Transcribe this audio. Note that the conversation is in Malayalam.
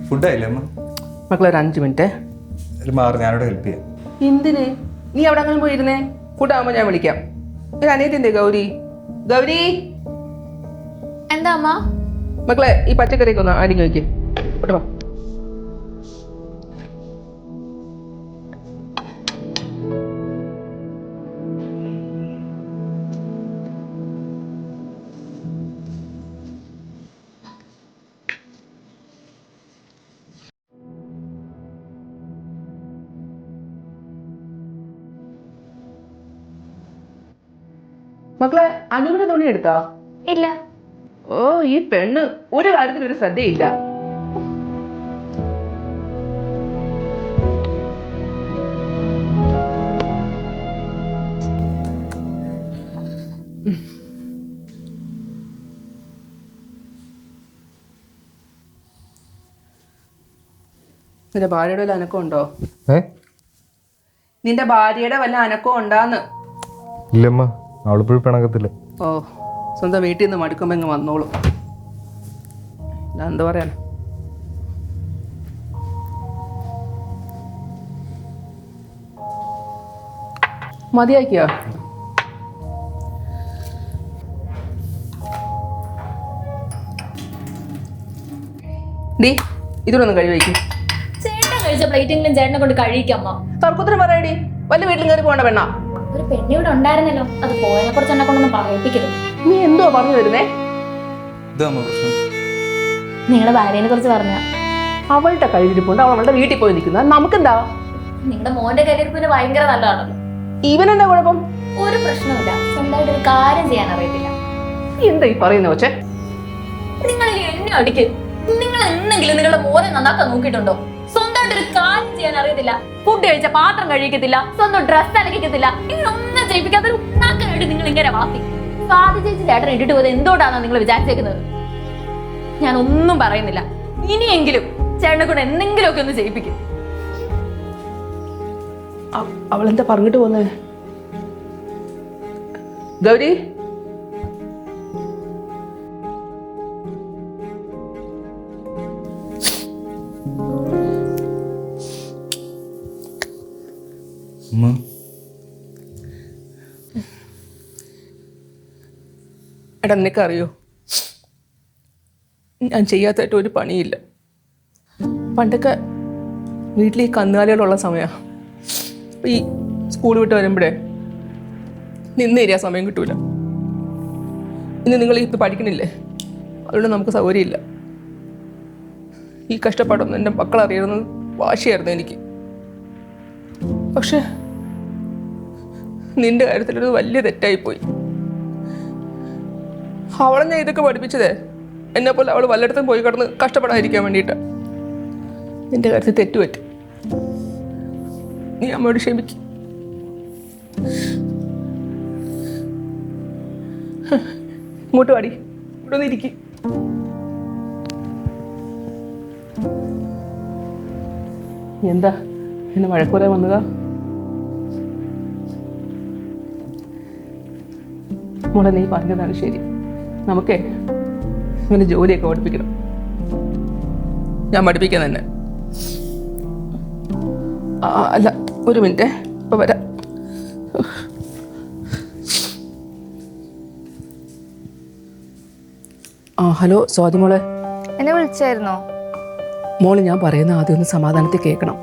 ഫുഡായില്ലേ അമ്മ? മക്കളെ ഒരു 5 മിനിറ്റ് ഞാനോട് ഹെൽപ്പ് ചെയ്യാം. എന്തിന് നീ അവിടെ അങ്ങനെ പോയിരുന്നേ? കൂട്ടാകുമ്പോ ഞാൻ വിളിക്കാം. ഒരു അനിയത്തിൻ്റെ ഗൗരി. ഗൗരി എന്താ അമ്മ? മക്കളെ ഈ പച്ചക്കറിയൊക്കെ ഒന്ന് അരിഞ്ഞു വയ്ക്കേ. കേട്ടോ മക്കളെ അനുവിന്റെ തുണി എടുത്താ? ഇല്ല. ഓ ഈ പെണ്ണ് ഒരു കാര്യത്തിൽ ഒരു ശ്രദ്ധയില്ല. നിന്റെ ഭാര്യയുടെ വല്ല അനക്കം ഉണ്ടോ? നിന്റെ ഭാര്യയുടെ വല്ല അനക്കം ഉണ്ടാന്ന്? ഇല്ലമ്മ, അവളിപ്പോഴും പിണക്കത്തില്ല. ഓ സ്വന്തം വീട്ടിൽ നിന്ന് മടുക്കുമ്പോ ഇങ്ങ് വന്നോളൂ. എന്താ പറയാൻ? മതിയാക്കിയോ? ഡീ ഇതിലൊന്നും കഴിവയ്ക്കും. ചേട്ടൻ കഴിച്ച പ്ലേറ്റെങ്കിലും ചേട്ടനെ കൊണ്ട് കഴിക്കമ്മ. തർക്കുത്തരം പറയടി. വല്ല വീട്ടിൽ കയറി പോകണ്ട പെണ്ണ. ഒരു പെണ്ണിവിടെ ഉണ്ടായിരുന്നല്ലോ, അത് പോയതിനെ കുറിച്ച് എന്നെ കൊണ്ടൊന്നും പറയിപ്പിക്കരുത്. നീ എന്തോ പറഞ്ഞു വരുന്നേ? നിങ്ങളുടെ ഭാര്യനെ കുറിച്ച് പറഞ്ഞ അവളുടെ കയ്യിരിപ്പുണ്ട്, അവളുടെ വീട്ടിൽ പോയി നിൽക്കുന്ന നമുക്കെന്താ? നിങ്ങളുടെ മോന്റെ കയ്യിരിപ്പിന് ഭയങ്കര നല്ലതാണല്ലോ. ഇവനെന്താ കുഴപ്പം? ഒരു പ്രശ്നമില്ല, സ്വന്തമായിട്ട് ഒരു കാര്യം ചെയ്യാൻ അറിയത്തില്ല. എന്താ ഈ പറയുന്ന കൊച്ചേ? നിങ്ങൾ എന്നെ അടിക്ക്. നിങ്ങൾ എന്തെങ്കിലും നിങ്ങളുടെ മോനെ നന്നാക്കാൻ നോക്കിയിട്ടുണ്ടോ? സ്വന്തമായിട്ട് ഒരു കാര്യം ചെയ്യാൻ അറിയത്തില്ല, ഫുഡ് കഴിച്ച പാത്രം കഴിക്കത്തില്ല, സ്വന്തം ഡ്രസ് അലക്കിക്കത്തില്ല, ഇങ്ങനൊന്നും ചെയ്യിപ്പിക്കാത്ത ഉണ്ടാക്കാനായിട്ട് നിങ്ങൾ ഇങ്ങനെ വാക്കി സ്വാതി ചേച്ചി ചേട്ടൻ ഇട്ടിട്ട് പോയത് എന്തുകൊണ്ടാണ് നിങ്ങൾ വിചാരിച്ചേക്കുന്നത്? ഞാൻ ഒന്നും പറയുന്നില്ല. ഇനിയെങ്കിലും ചേട്ടനെ കൊണ്ട് എന്തെങ്കിലുമൊക്കെ ഒന്ന് ചെയ്യിപ്പിക്കും. അവളെന്താ പറഞ്ഞിട്ട് പോന്നേ? ഗൗരി എടാ, നിനക്കറിയോ ഞാൻ ചെയ്യാത്തായിട്ട് ഒരു പണിയില്ല. പണ്ടൊക്കെ വീട്ടിൽ ഈ കന്നുകാലികളുള്ള സമയമാണ്. ഈ സ്കൂൾ വിട്ട് വരുമ്പോഴേ നിന്നേരിയാ സമയം കിട്ടൂല. ഇന്ന് നിങ്ങൾ ഇപ്പം പഠിക്കണില്ലേ, അതുകൊണ്ട് നമുക്ക് സൗകര്യമില്ല. ഈ കഷ്ടപ്പാടൊന്നും എൻ്റെ മക്കളറിയണമെന്ന് വാശിയായിരുന്നു എനിക്ക്. പക്ഷെ നിന്റെ കാര്യത്തിലൊരു വലിയ തെറ്റായിപ്പോയി. അവളെ ഞാൻ ഇതൊക്കെ പഠിപ്പിച്ചതേ എന്നെപ്പോലെ അവൾ വല്ലയിടത്തും പോയി കിടന്ന് കഷ്ടപ്പെടാതിരിക്കാൻ വേണ്ടിയിട്ട്. നിന്റെ കാര്യത്തിൽ തെറ്റുപറ്റി. നീ അമ്മയോട് ക്ഷമിക്കും. ഇങ്ങോട്ട് പാടി, ഇവിടെ ഒന്ന് ഇരിക്കും. എന്താ എന്നെ വഴക്കൂരാൻ വന്നതാ? മോളെ, നീ പറഞ്ഞതാണ് ശരി. നമുക്കേ ഇങ്ങനെ ജോലിയൊക്കെ പഠിപ്പിക്കണം. ഞാൻ പഠിപ്പിക്കാൻ തന്നെ. അല്ല, ഒരു മിനിറ്റ്, ഇപ്പൊ വരാം. ഹലോ സ്വാതി മോളെ. എന്നെ വിളിച്ചായിരുന്നോ? മോള്, ഞാൻ പറയുന്ന ആദ്യം ഒന്ന് സമാധാനത്തിൽ കേൾക്കണം.